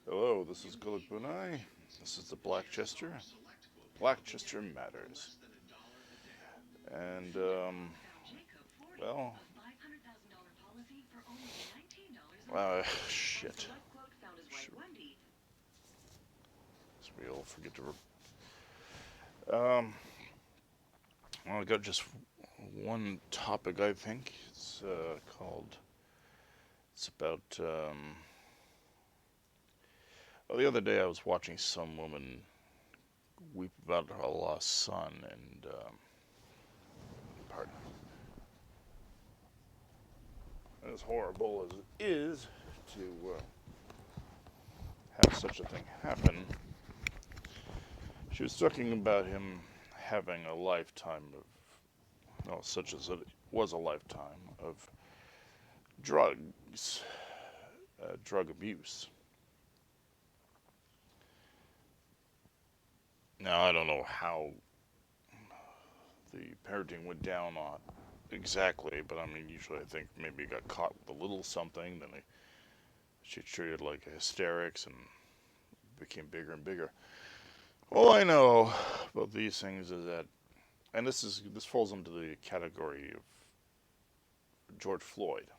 Hello, this is Gulik Bunai. This is the Black Jester. Black Jester matters. And, well, shit. We all forget to. Well, I got just one topic, I think. It's called. It's about. Well, the other day I was watching some woman weep about her lost son, and pardon. As horrible as it is to have such a thing happen, she was talking about him having a lifetime of, well, such as it was a lifetime of drugs, drug abuse. Now, I don't know how the parenting went down on exactly, but I mean, usually I think maybe he got caught with a little something, then she treated like hysterics and became bigger and bigger. All I know about these things is that, and this falls into the category of George Floyd,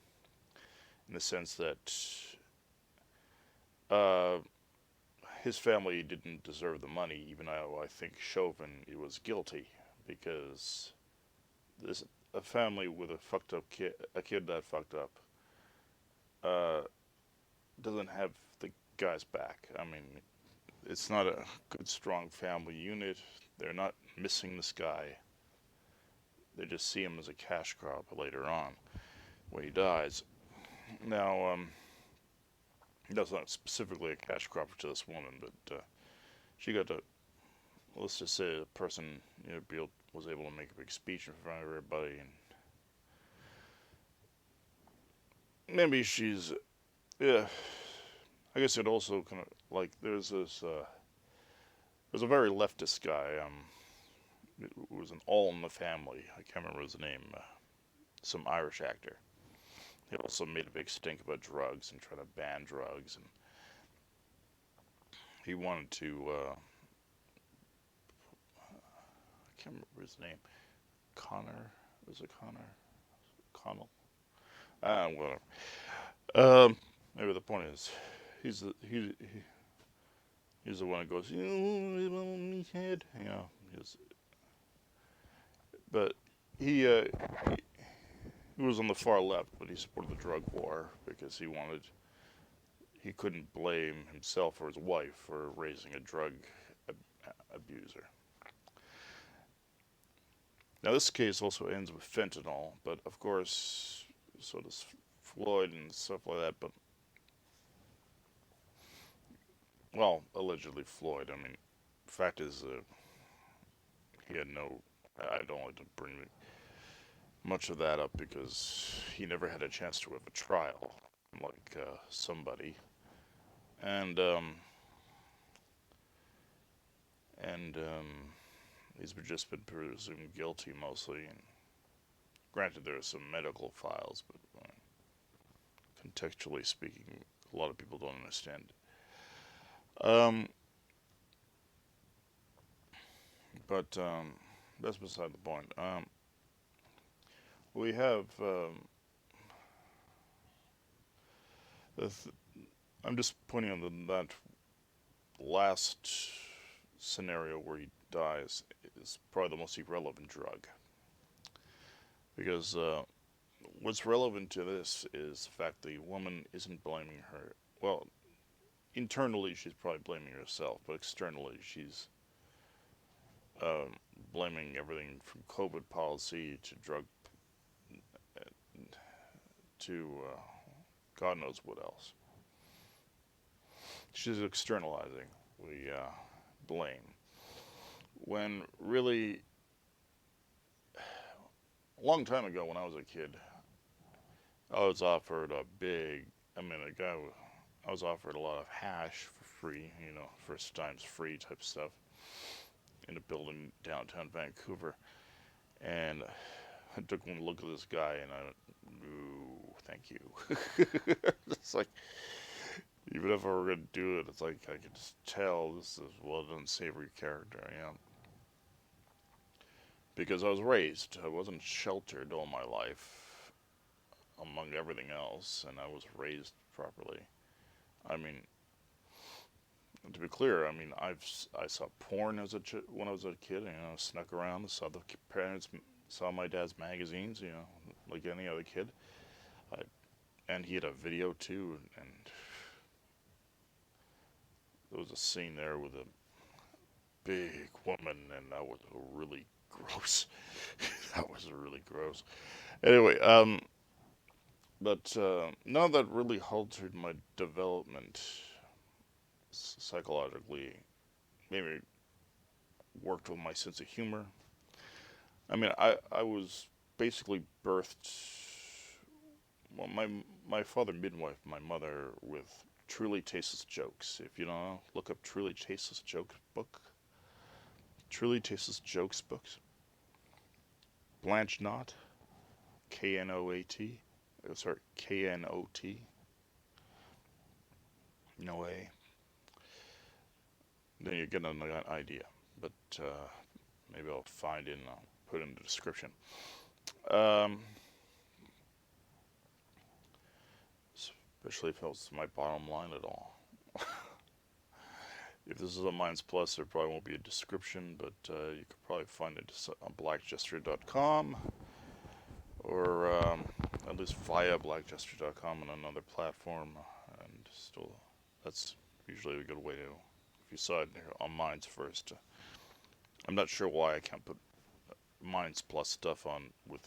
in the sense that his family didn't deserve the money, even though I think Chauvin was guilty, because this a family with a fucked up kid, a kid that fucked up, doesn't have the guys back. I mean, it's not a good, strong family unit. They're not missing this guy. They just see him as a cash crop later on when he dies. Now, that's not specifically a cash crop to this woman, but she got to, let's just say, the person was able to make a big speech in front of everybody, and maybe she's, yeah. I guess it also kind of like there's a very leftist guy. It was an All in the Family. I can't remember his name. Some Irish actor. He also made a big stink about drugs and trying to ban drugs, and he wanted to. I can't remember his name. Connor. Was it Connor? Connell. Whatever. Maybe the point is, he's the he's the one that goes, meathead, but he was on the far left, but he supported the drug war because he couldn't blame himself or his wife for raising a drug abuser. Now this case also ends with fentanyl, but of course, so does Floyd and stuff like that, but well, allegedly Floyd. I mean, fact is, he had no. I don't like to bring much of that up because he never had a chance to have a trial, like somebody, and he's just been presumed guilty mostly. And granted, there are some medical files, but contextually speaking, a lot of people don't understand it. But that's beside the point. We have. I'm just pointing on that last scenario where he dies is probably the most irrelevant drug. Because what's relevant to this is the fact the woman isn't blaming her. Well, internally she's probably blaming herself, but externally she's blaming everything from COVID policy to drug to God knows what else. She's externalizing the blame. When really, a long time ago when I was a kid, I was offered I was offered a lot of hash for free, first times free type stuff, in a building downtown Vancouver. And I took one look at this guy and I went, no, thank you. It's like, even if I were going to do it, it's like I could just tell this is well done, savory character, you know. Because I was raised, I wasn't sheltered all my life, among everything else, and I was raised properly. I mean, to be clear, I mean, I saw porn as when I was a kid, you know, snuck around, saw the parents, saw my dad's magazines, you know, like any other kid. I, and he had a video too, and there was a scene there with a big woman, and that was really gross. That was really gross. Anyway, but none of that really halted my development psychologically. Maybe worked with my sense of humor. I mean, I was basically birthed. Well, my father midwifed my mother with Truly Tasteless Jokes. If you don't know, look up Truly Tasteless Jokes book. Truly Tasteless Jokes books. Blanche Knott, Knoat. Sorry, Knot. No A. Then you get an idea. But maybe I'll find it and I'll put it in the description. Um, Especially if it's my bottom line at all. If this is a Minds Plus, there probably won't be a description, but you could probably find it on blackjester.com or at least via blackjester.com on another platform. And still, that's usually a good way to, if you saw it on Minds first. I'm not sure why I can't put Minds Plus stuff on with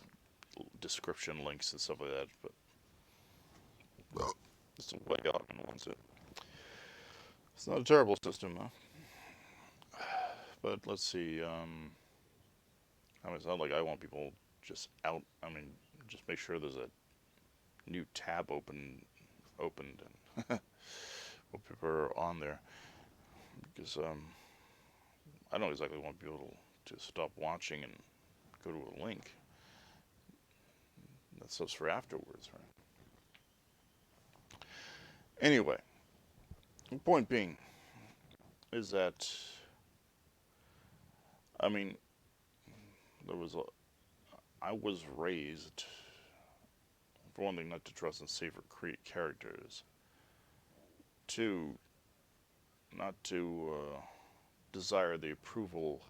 description links and stuff like that, but it's the way Ogden wants it. It's not a terrible system, though. But let's see. I mean, it's not like I want people just out. I mean, just make sure there's a new tab opened, and what people are on there. Because I don't exactly want people to stop watching and go to a link. That stuff's for afterwards, right? Anyway, the point being is that, I mean, there was a, I was raised, for one thing, not to trust and savor characters. Two, not to desire the approval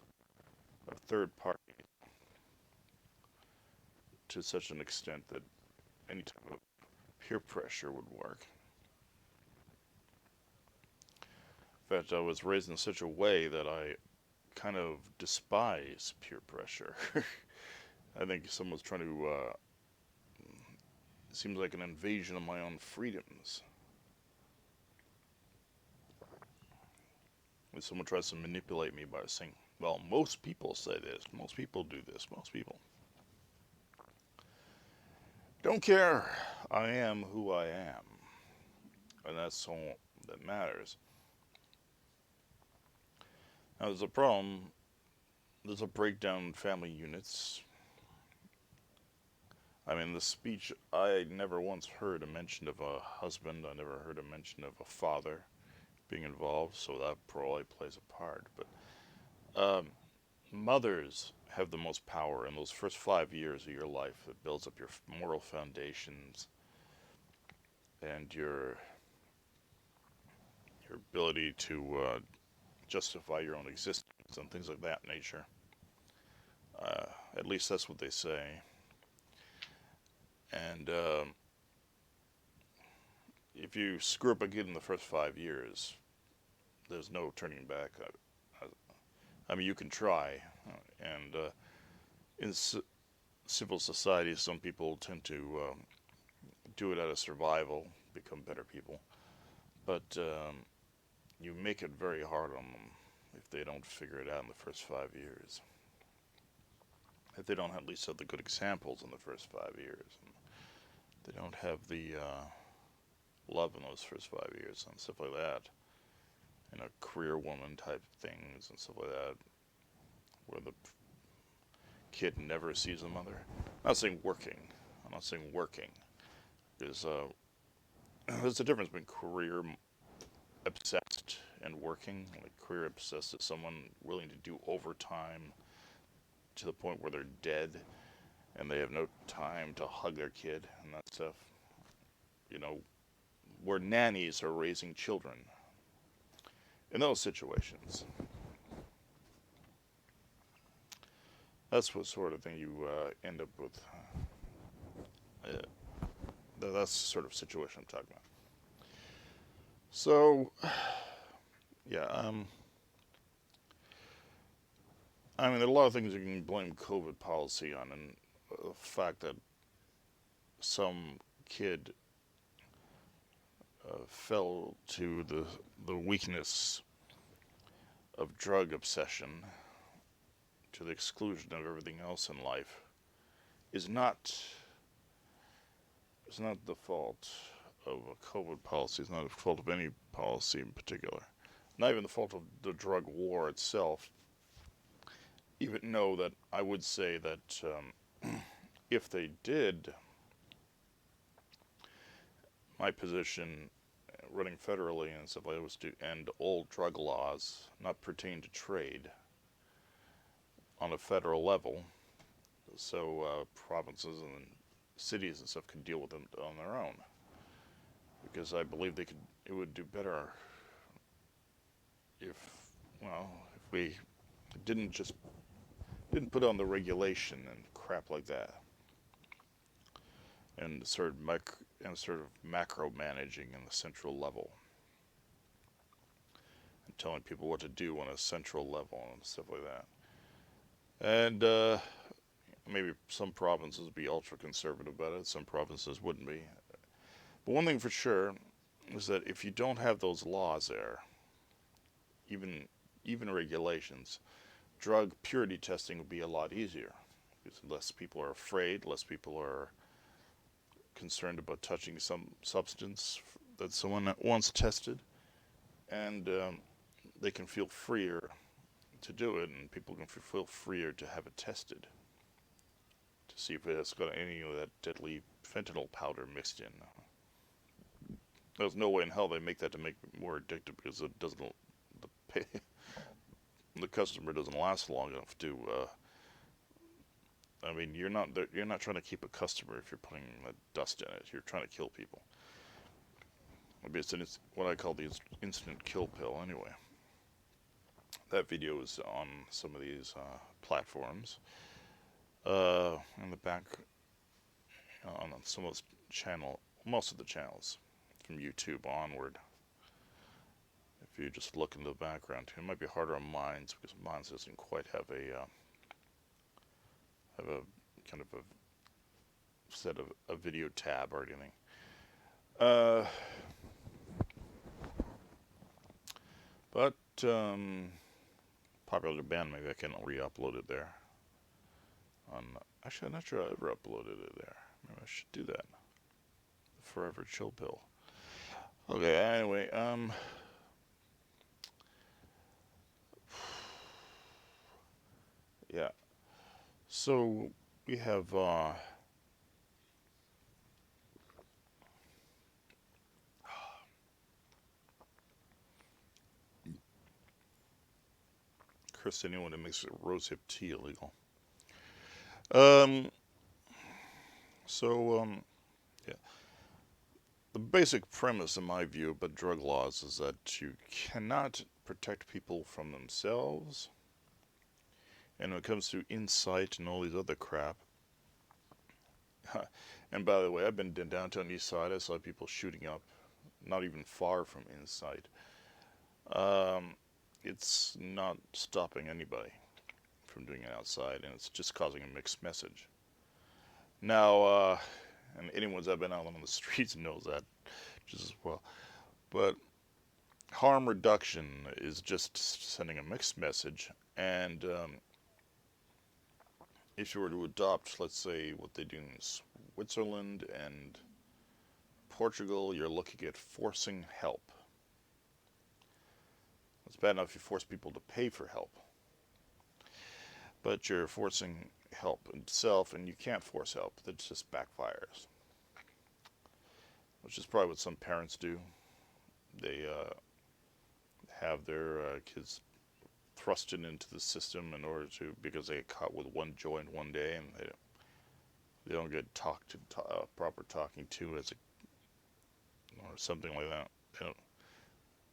of third parties to such an extent that any type of peer pressure would work. In fact, I was raised in such a way that I kind of despise peer pressure. I think someone's trying to, it seems like an invasion of my own freedoms. If someone tries to manipulate me by saying, well, most people say this, most people do this, most people. Don't care. I am who I am. And that's all that matters. Now, there's a problem. There's a breakdown in family units. I mean, the speech, I never once heard a mention of a husband. I never heard a mention of a father being involved, so that probably plays a part. But mothers have the most power in those first 5 years of your life. It builds up your moral foundations and your ability to justify your own existence and things like that nature. At least that's what they say. And if you screw up a kid in the first 5 years, there's no turning back. I mean, you can try, and in civil society, some people tend to do it out of survival, become better people. But you make it very hard on them if they don't figure it out in the first 5 years. If they don't at least have the good examples in the first 5 years. And they don't have the love in those first 5 years and stuff like that. You know, career woman type things and stuff like that. Where the kid never sees a mother. I'm not saying working. I'm not saying working. There's there's a difference between career obsessed and working. Like career obsessed is someone willing to do overtime to the point where they're dead and they have no time to hug their kid and that stuff. You know, where nannies are raising children. In those situations, that's what sort of thing you end up with. That's the sort of situation I'm talking about. So, yeah, I mean, there are a lot of things you can blame COVID policy on, and the fact that some kid fell to the weakness of drug obsession to the exclusion of everything else in life is not the fault of a COVID policy. It's not the fault of any policy in particular. Not even the fault of the drug war itself. Even though that I would say that if they did, my position running federally and stuff like that was to end all drug laws not pertain to trade on a federal level, so provinces and cities and stuff could deal with them on their own. Because I believe it would do better if we didn't put on the regulation and crap like that, and sort of macro managing in the central level, and telling people what to do on a central level and stuff like that. And maybe some provinces would be ultra conservative about it, some provinces wouldn't be. But one thing for sure is that if you don't have those laws there, even regulations, drug purity testing would be a lot easier. Because less people are afraid, less people are concerned about touching some substance that someone once tested, and they can feel freer to do it, and people can feel freer to have it tested to see if it has got any of that deadly fentanyl powder mixed in. There's no way in hell they make that to make it more addictive, because it doesn't. The customer doesn't last long enough to. I mean, you're not trying to keep a customer if you're putting dust in it. You're trying to kill people. Maybe it's what I call the instant kill pill. Anyway, that video is on some of these platforms. In the back on some of those most of the channels from YouTube onward. If you just look in the background, it might be harder on Minds, because Minds doesn't quite have a kind of a set of a video tab or anything. But Popular Band, maybe I can re-upload it there. Actually, I'm not sure I ever uploaded it there. Maybe I should do that. The Forever Chill Pill. Okay, anyway, yeah. So we have curse anyone that makes rosehip tea illegal. Yeah. The basic premise, in my view, about drug laws is that you cannot protect people from themselves. And when it comes to insight and all these other crap, and by the way, I've been in downtown East Side. I saw people shooting up, not even far from Insight. It's not stopping anybody from doing it outside, and it's just causing a mixed message. Now, and anyone that's been out on the streets knows that just as well. But harm reduction is just sending a mixed message, and if you were to adopt, let's say, what they do in Switzerland and Portugal, you're looking at forcing help. It's bad enough you force people to pay for help. but you're forcing help itself, and you can't force help. That just backfires, which is probably what some parents do. They have their kids thrusted into the system in order to, because they get caught with one joint one day, and they don't get talked to proper talking to as a, or something like that.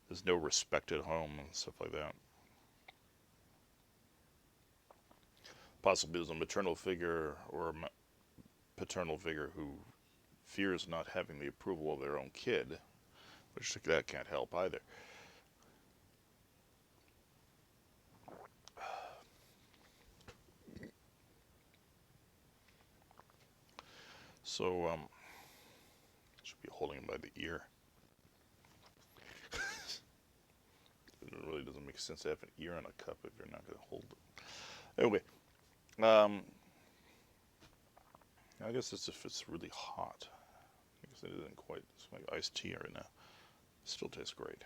There's no respect at home and stuff like that. Possibly there's a maternal figure or a paternal figure who fears not having the approval of their own kid, which that can't help either. So, should be holding him by the ear. It really doesn't make sense to have an ear in a cup if you're not going to hold it. Anyway, I guess it's if it's really hot. I guess it isn't quite. It's like iced tea right now. Still tastes great.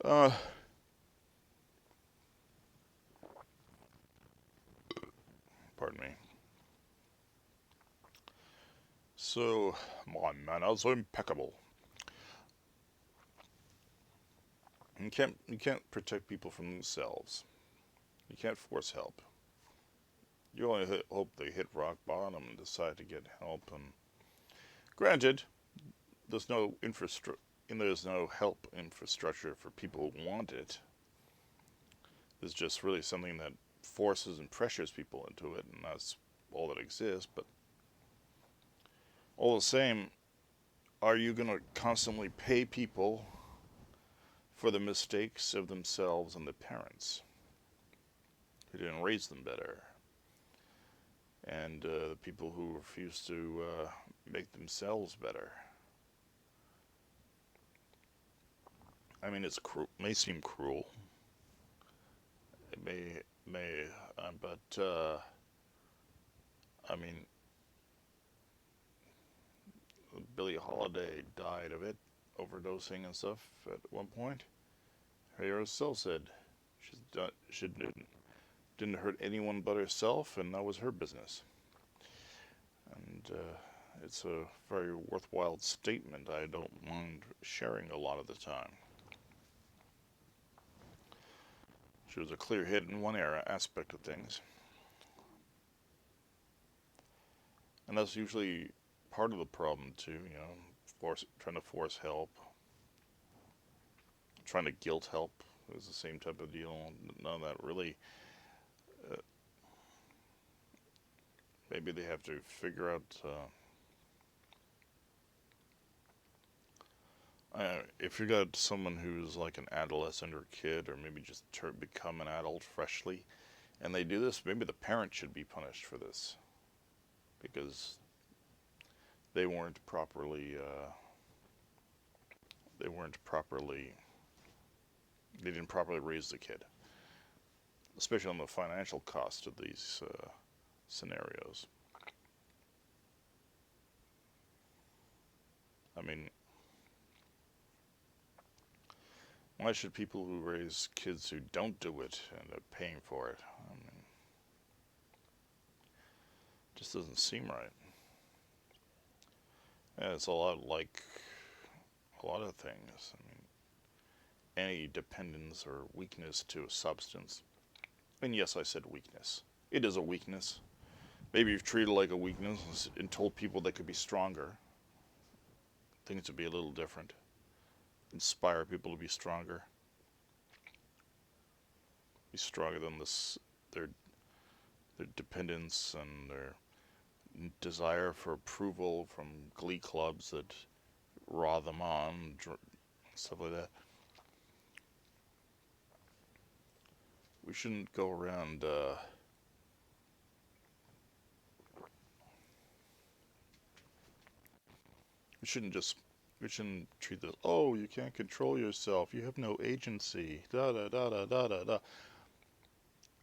Pardon me. So, my manners are impeccable. You can't protect people from themselves. You can't force help. You only hope they hit rock bottom and decide to get help. And granted, there's no help infrastructure for people who want it. There's just really something that forces and pressures people into it, and that's all that exists. But all the same, are you going to constantly pay people for the mistakes of themselves and the parents who didn't raise them better, and the people who refuse to make themselves better? I mean, may seem cruel. It may, but I mean, Billie Holiday died of it, overdosing and stuff at one point. Her herself said she didn't hurt anyone but herself, and that was her business. And it's a very worthwhile statement I don't mind sharing a lot of the time. She was a clear hit in one aspect of things. And that's usually part of the problem too, trying to force help, trying to guilt help is the same type of deal. None of that really. Maybe they have to figure out if you got someone who's like an adolescent or kid, or maybe just become an adult freshly, and they do this, maybe the parent should be punished for this because they weren't properly they didn't properly raise the kid, especially on the financial cost of these scenarios. I mean, why should people who raise kids who don't do it end up paying for it? I mean, it just doesn't seem right. And it's a lot like a lot of things. I mean, any dependence or weakness to a substance. And yes, I said weakness. It is a weakness. Maybe you've treated it like a weakness and told people they could be stronger. Things would be a little different. Inspire people to be stronger. Be stronger than their dependence and their desire for approval from glee clubs that raw them on, stuff like that. We shouldn't go around we shouldn't treat this, oh, you can't control yourself, you have no agency, da da da da da da da.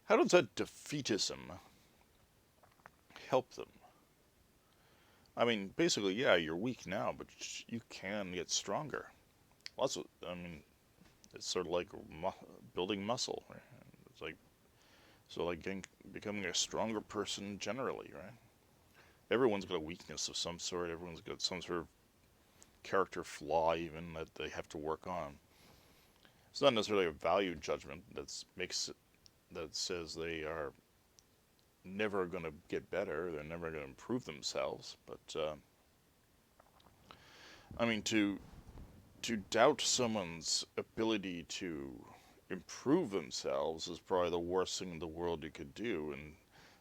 How does that defeatism help them? I mean, basically, yeah, you're weak now, but you can get stronger. I mean, it's sort of like building muscle. Right? It's like So like becoming a stronger person generally, right? Everyone's got a weakness of some sort. Everyone's got some sort of character flaw even that they have to work on. It's not necessarily a value judgment that says they are never going to get better. They're never going to improve themselves. But I mean, to doubt someone's ability to improve themselves is probably the worst thing in the world you could do. And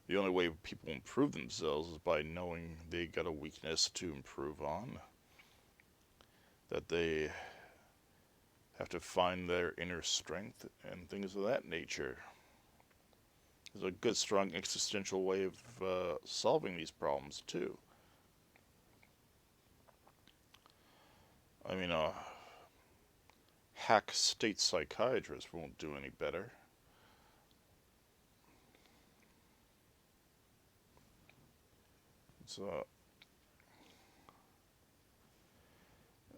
the only way people improve themselves is by knowing they got a weakness to improve on, that they have to find their inner strength and things of that nature. There's a good, strong existential way of solving these problems, too. I mean, a hack state psychiatrist won't do any better. It's, uh,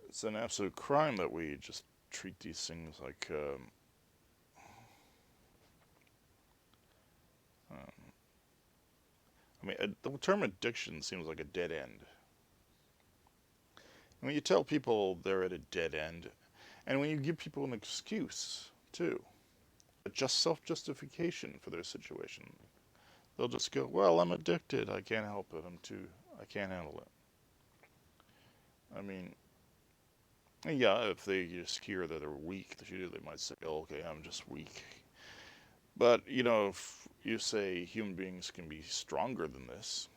it's an absolute crime that we just treat these things like I mean, the term addiction seems like a dead end. When you tell people they're at a dead end, and when you give people an excuse, too, just self-justification for their situation, they'll just go, well, I'm addicted, I can't help it, I can't handle it. I mean, yeah, if they just hear that they're weak, they might say, oh, okay, I'm just weak. But, you know, if you say human beings can be stronger than this,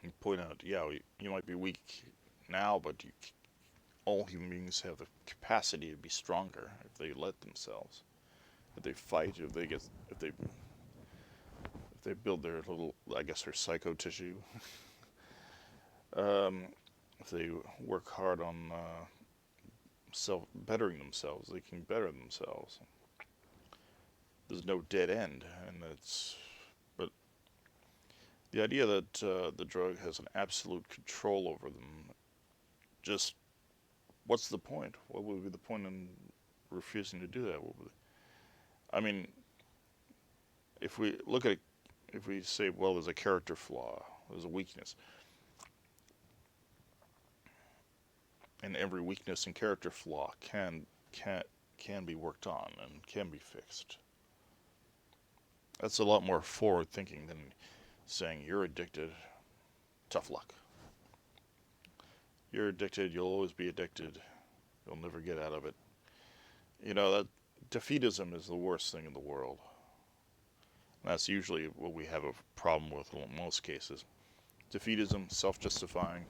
you point out, yeah, you might be weak now, but all human beings have the capacity to be stronger if they let themselves, if they fight, if they build their little, I guess, their psycho tissue, if they work hard on self bettering themselves, they can better themselves. There's no dead end, and but the idea that the drug has an absolute control over them, just what's the point? What would be the point in refusing to do that? I mean, if we look at it, if we say, well, there's a character flaw, there's a weakness, and every weakness and character flaw can be worked on and can be fixed. That's a lot more forward thinking than saying you're addicted, tough luck. You're addicted, you'll always be addicted, you'll never get out of it. You know, that defeatism is the worst thing in the world. And that's usually what we have a problem with in most cases. Defeatism, self-justifying.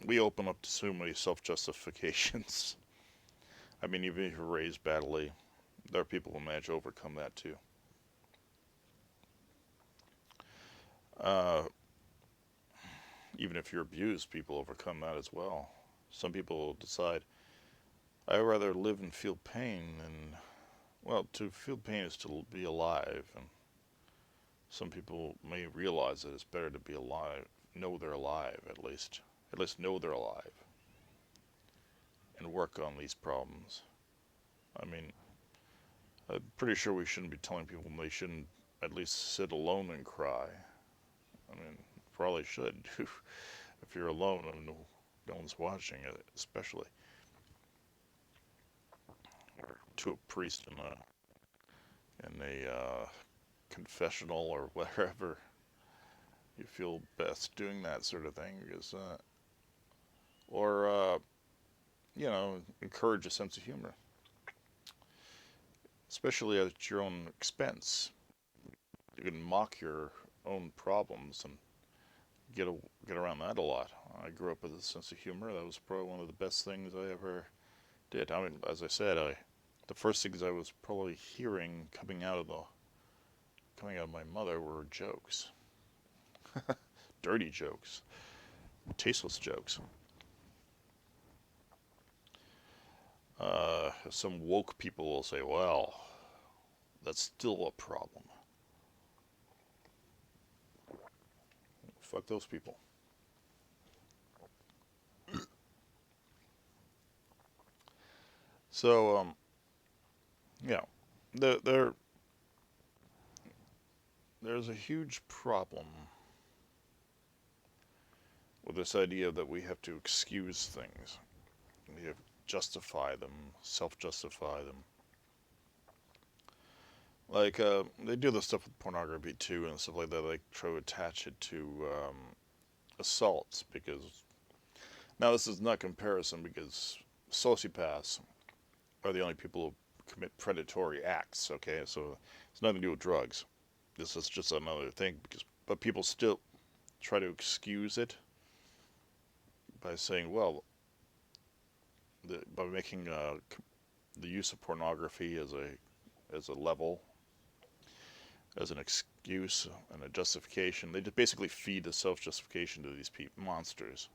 We open up to so many self-justifications. I mean, even if you're raised badly, there are people who manage to overcome that too. Even if you're abused, people overcome that as well. Some people decide, I'd rather live and feel pain than, well, to feel pain is to be alive. And some people may realize that it's better to be alive, know they're alive at least know they're alive, and work on these problems. I mean, I'm pretty sure we shouldn't be telling people they shouldn't at least sit alone and cry. I mean, probably should. If you're alone and no one's watching it, especially. Or to a priest in a confessional or wherever you feel best doing that sort of thing. Because, or, you know, encourage a sense of humor. Especially at your own expense. You can mock your own problems and get around that a lot. I grew up with a sense of humor. That was probably one of the best things I ever did. I mean, as I said, the first things I was probably hearing coming out of my mother were jokes, dirty jokes, tasteless jokes. Some woke people will say, "Well, that's still a problem." Fuck those people. So, yeah. there there's a huge problem with this idea that we have to excuse things. We have to justify them, self-justify them. Like, they do this stuff with pornography too and stuff like that. They try to attach it to assaults because now this is not comparison because sociopaths are the only people who commit predatory acts. Okay, so it's nothing to do with drugs. This is just another thing because but people still try to excuse it by saying, well, by making the use of pornography as a level, as an excuse and a justification. They just basically feed the self-justification to these monsters.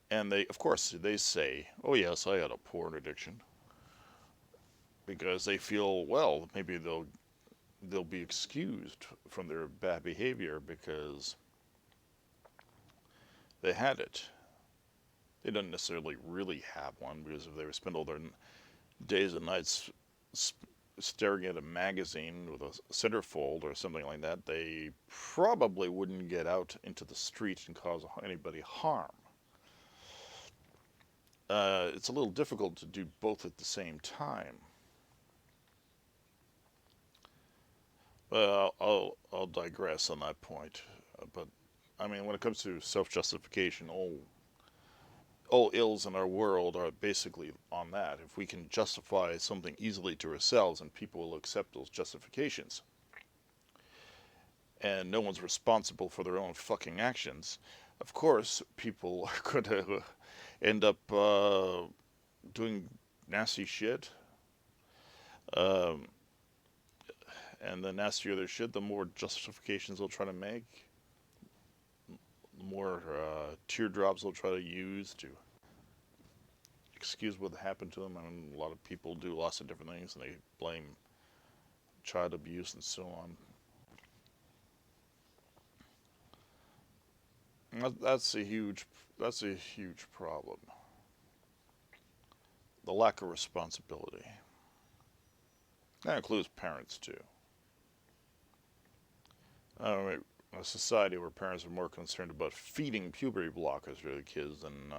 And they, of course, they say, "Oh yes, I had a porn addiction," because they feel, well, maybe they'll be excused from their bad behavior because they had it. They don't necessarily really have one because if they would spend all their days and nights staring at a magazine with a centerfold or something like that, they probably wouldn't get out into the street and cause anybody harm. It's a little difficult to do both at the same time. I'll digress on that point. But I mean, when it comes to self-justification, all ills in our world are basically on that. If we can justify something easily to ourselves, and people will accept those justifications, and no one's responsible for their own fucking actions, of course, people are going to end up doing nasty shit. Um, and the nastier their shit, the more justifications they'll try to make, the more teardrops they'll try to use to excuse what happened to them. I mean, a lot of people do lots of different things, and they blame child abuse and so on. That's a huge problem. The lack of responsibility. That includes parents too. A society where parents are more concerned about feeding puberty blockers to the kids than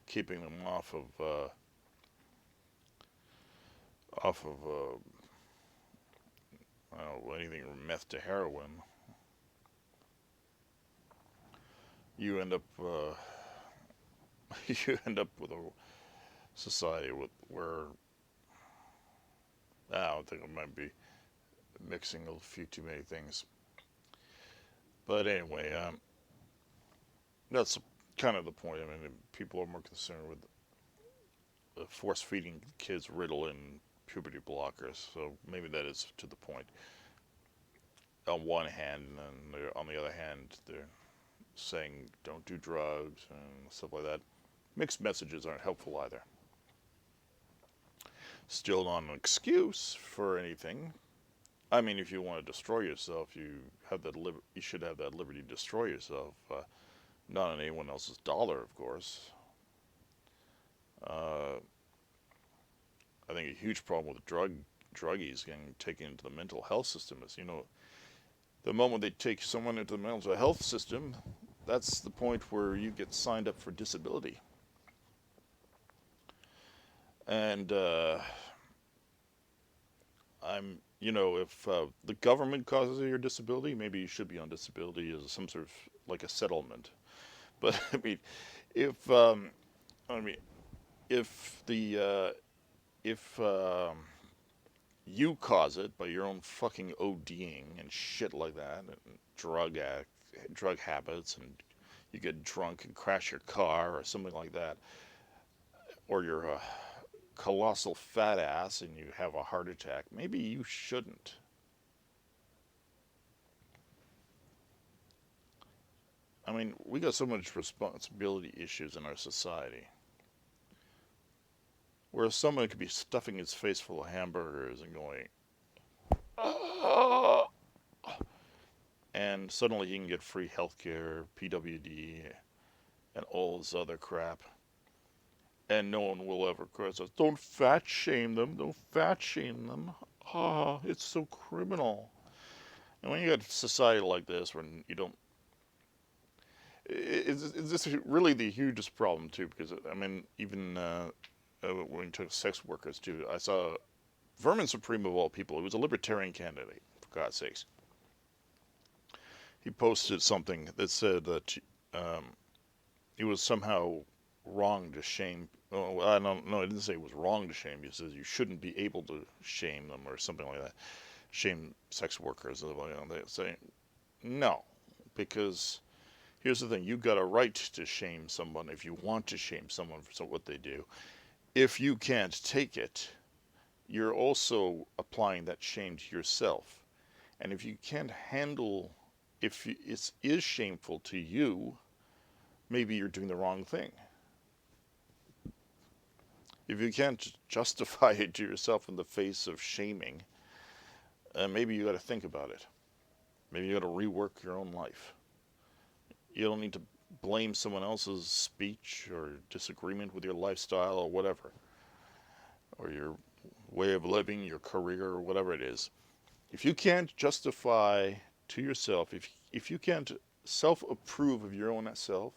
keeping them off of anything from meth to heroin. You end up you end up with a society where I think I might be mixing a few too many things. But anyway, that's kind of the point. I mean, people are more concerned with force feeding kids Ritalin puberty blockers, so maybe that is to the point. On one hand, and on the other hand, they're saying don't do drugs and stuff like that. Mixed messages aren't helpful either. Still not an excuse for anything. I mean, if you want to destroy yourself, you should have that liberty to destroy yourself, not on anyone else's dollar, of course. Uh, I think a huge problem with druggies getting taken into the mental health system is, the moment they take someone into the mental health system, that's the point where you get signed up for disability. And if the government causes your disability, maybe you should be on disability as some sort of like a settlement. But I mean, if I mean, if the if you cause it by your own fucking ODing and shit like that, and drug habits, and you get drunk and crash your car or something like that, or you're a colossal fat ass and you have a heart attack, maybe you shouldn't. I mean, we got so much responsibility issues in our society. Whereas someone could be stuffing his face full of hamburgers and going, "Ah," and suddenly he can get free healthcare, PWD, and all this other crap. And no one will ever criticize. Don't fat shame them. Don't fat shame them. Ah, it's so criminal. And when you got a society like this, when you don't, it's this really the hugest problem too. Because I mean, even when you took sex workers too, I saw Vermin Supreme of all people. He was a libertarian candidate, for God's sakes. He posted something that said that it was somehow wrong to shame. Oh, I don't know. I didn't say it was wrong to shame. He says you shouldn't be able to shame them or something like that. Shame sex workers. They say no, because here's the thing: you got a right to shame someone if you want to shame someone for what they do. If you can't take it, you're also applying that shame to yourself. And if you can't handle, if it is shameful to you, maybe you're doing the wrong thing. If you can't justify it to yourself in the face of shaming, maybe you got to think about it. Maybe you got to rework your own life. You don't need to blame someone else's speech or disagreement with your lifestyle or whatever, or your way of living, your career, or whatever it is. If you can't justify to yourself, if you can't self-approve of your own self,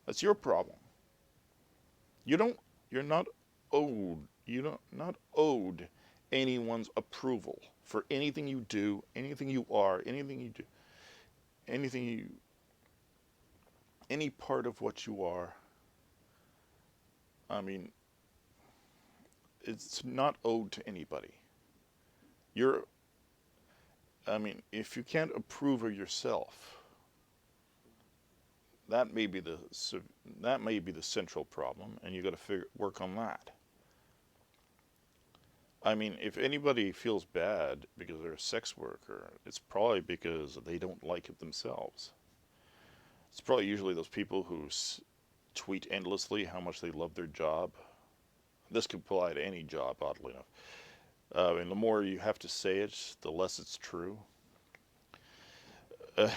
that's your problem. You don't. You're not owed. You don't not owed anyone's approval for anything you do, anything you are, anything you do, anything you, any part of what you are. I mean, it's not owed to anybody. You're. I mean, if you can't approve of yourself, that may be the that may be the central problem, and you got to work on that. I mean, if anybody feels bad because they're a sex worker, it's probably because they don't like it themselves. It's probably usually those people who tweet endlessly how much they love their job. This could apply to any job, oddly enough. And the more you have to say it, the less it's true. Uh,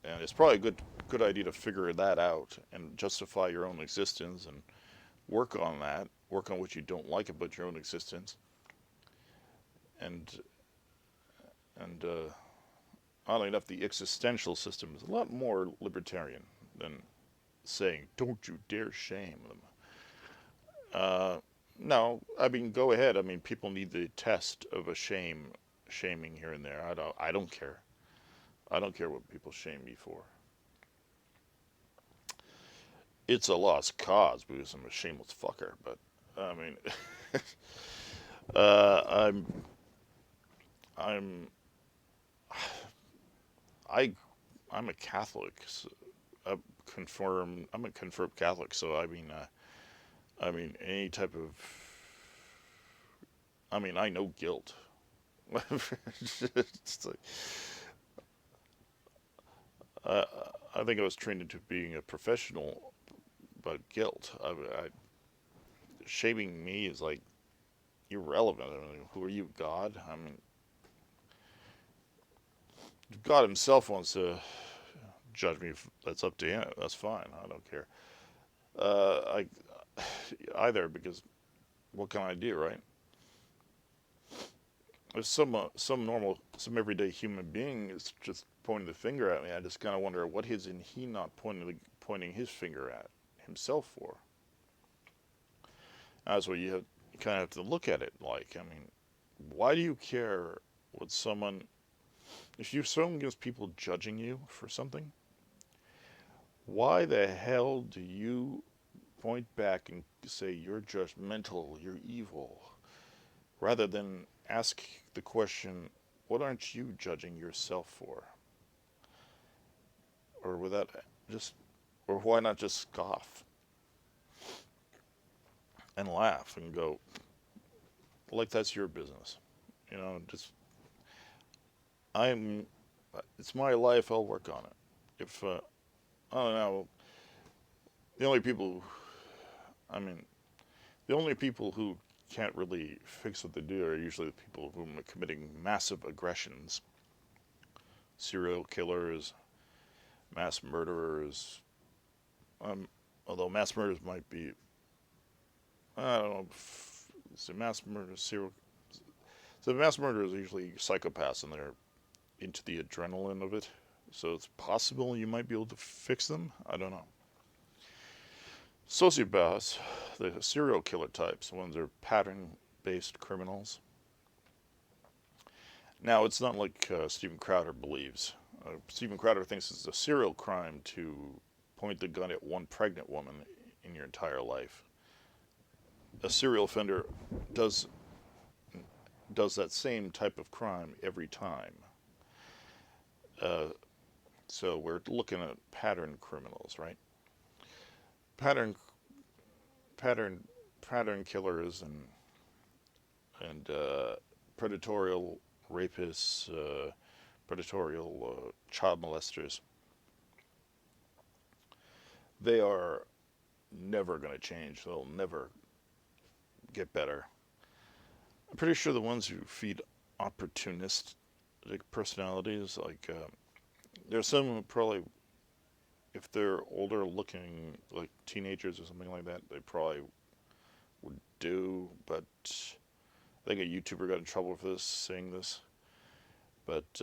and it's probably a good idea to figure that out and justify your own existence and work on that. Work on what you don't like about your own existence. And and oddly enough, the existential system is a lot more libertarian than saying, "Don't you dare shame them." No, I mean, go ahead. I mean, people need the test of a shaming here and there. I don't care. I don't care what people shame me for. It's a lost cause because I'm a shameless fucker. But I mean, uh, I'm I'm I I'm a Catholic. So I'm a confirmed Catholic. So I mean, any type of. I mean, I know guilt. It's like, uh, I think I was trained into being a professional, but guilt. Shaming me is like irrelevant. I mean, who are you, God? I mean, God Himself wants to judge me. That's up to Him. That's fine. I don't care. I either because what can I do, right? If some normal, some everyday human being is just pointing the finger at me, I just kind of wonder what is in he not pointing his finger at himself for. That's what you kind of have to look at it like. I mean, why do you care what someone? If you're so against people judging you for something, why the hell do you point back and say you're judgmental, you're evil, rather than ask the question, what aren't you judging yourself for? Or without just, or why not just scoff and laugh and go, like that's your business, you know? Just I'm, it's my life. I'll work on it. If I don't know, the only people, I mean, the only people who can't really fix what they do are usually the people who are committing massive aggressions, serial killers, mass murderers, um, Although mass murders might be, I don't know, so mass murder, serial. So mass murderers are usually psychopaths, and they're into the adrenaline of it. So it's possible you might be able to fix them. I don't know. Sociopaths, the serial killer types, the ones that are pattern-based criminals. Now, it's not like Steven Crowder believes. Steven Crowder thinks it's a serial crime to point the gun at one pregnant woman in your entire life. A serial offender does that same type of crime every time. Uh, so we're looking at pattern criminals, right? Pattern pattern pattern killers and predatorial rapists, predatorial child molesters. They are never going to change. They'll never get better. I'm pretty sure the ones who feed opportunistic personalities, like there's some who probably, if they're older looking, like teenagers or something like that, they probably would do. But I think a YouTuber got in trouble for this, saying this. But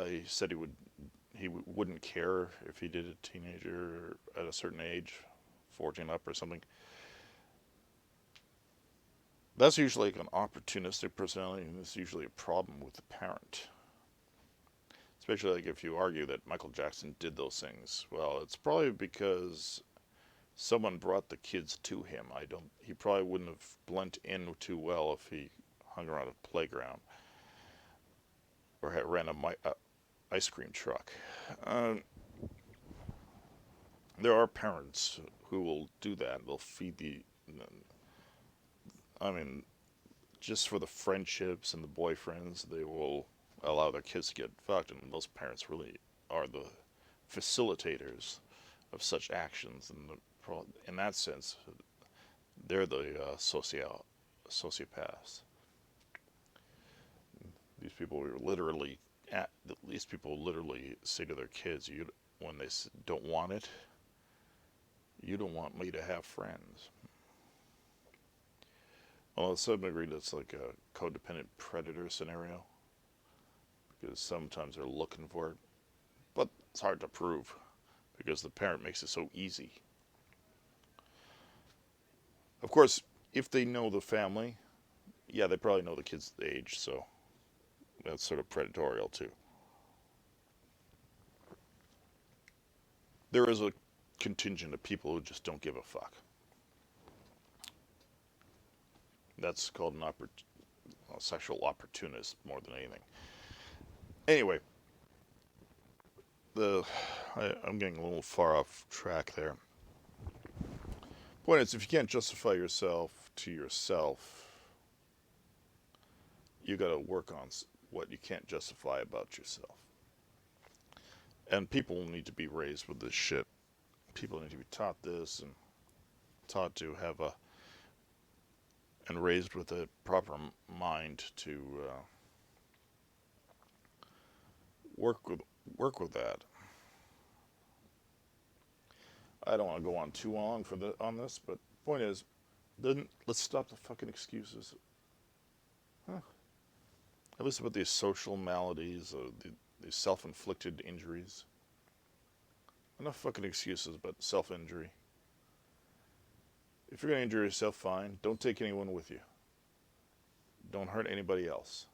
he said he wouldn't care if he did a teenager at a certain age, 14 up or something. That's usually like an opportunistic personality, and it's usually a problem with the parent. Especially like if you argue that Michael Jackson did those things. Well, it's probably because someone brought the kids to him. He probably wouldn't have blended in too well if he hung around a playground or ran a ice cream truck. There are parents who will do that. They'll feed I mean, just for the friendships and the boyfriends, they will allow their kids to get fucked, and those parents really are the facilitators of such actions. And in that sense, they're the sociopaths. These people literally say to their kids, when they don't want it, you don't want me to have friends. Well, to some degree, that's like a codependent predator scenario, because sometimes they're looking for it, but it's hard to prove because the parent makes it so easy. Of course, if they know the family, yeah, they probably know the kid's age, so that's sort of predatorial too. There is a contingent of people who just don't give a fuck. That's called a sexual opportunist more than anything. Anyway, I'm getting a little far off track there. Point is, if you can't justify yourself to yourself, you got to work on what you can't justify about yourself. And people need to be raised with this shit. People need to be taught this and taught to have and raised with a proper mind to work with that. I don't want to go on too long on this, but point is, let's stop the fucking excuses. Huh. At least about these social maladies, these self-inflicted injuries. Enough fucking excuses about self-injury. If you're going to injure yourself, fine. Don't take anyone with you. Don't hurt anybody else.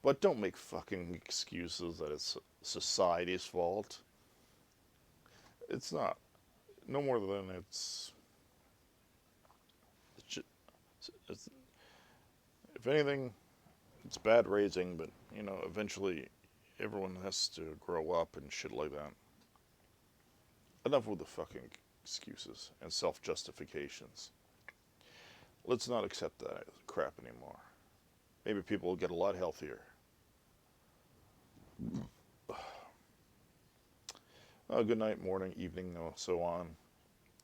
But don't make fucking excuses that it's society's fault. It's not. No more than it's if anything, it's bad raising, but, eventually everyone has to grow up and shit like that. Enough with the fucking excuses and self-justifications. Let's not accept that crap anymore. Maybe people will get a lot healthier. Good night, morning, evening, so on.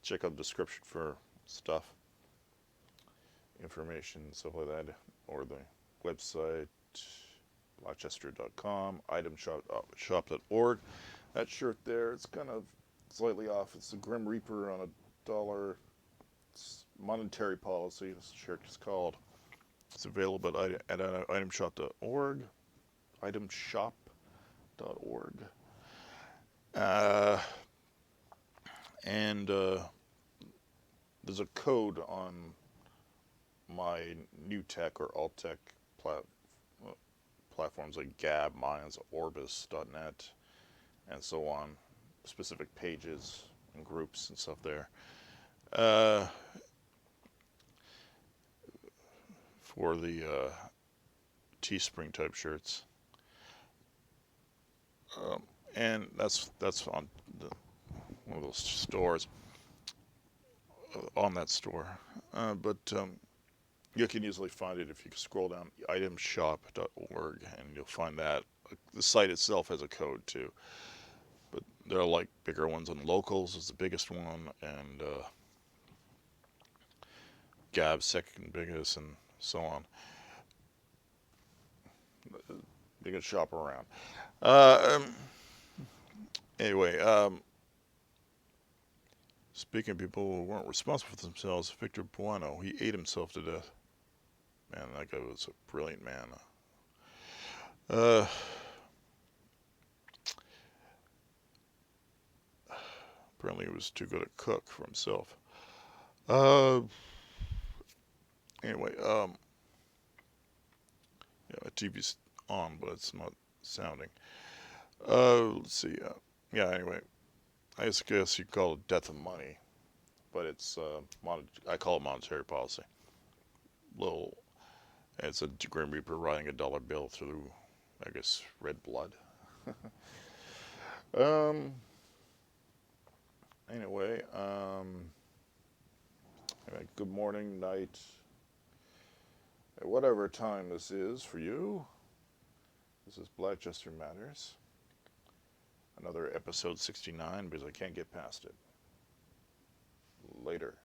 Check out the description for stuff, information, stuff like that, or the website, blackchester.com, itemshop.org. That shirt there, it's kind of slightly off. It's the Grim Reaper on $1. It's monetary policy. This shirt is called. It's available at itemshop.org. Itemshop.org. And there's a code on my new tech or alt tech platforms like Gab, Mayans, Orbis.net, and so on. Specific pages and groups and stuff there. For the Teespring type shirts. And that's on one of those stores, on that store. But you can easily find it if you scroll down itemshop.org, and you'll find that. The site itself has a code too. But there are like bigger ones, and Locals is the biggest one, and Gab's second biggest, and so on. You can shop around. Anyway, speaking of people who weren't responsible for themselves, Victor Bueno, he ate himself to death. Man, that guy was a brilliant man. Apparently he was too good a cook for himself. Anyway, yeah, my TV's on, but it's not sounding. Let's see. Yeah, anyway, I guess you call it death of money, but it's I call it monetary policy. It's a Grim Reaper riding $1 bill through, I guess, red blood. Anyway, good morning, night, at whatever time this is for you. This is Black Jester Matters. Another episode 69, because I can't get past it. Later.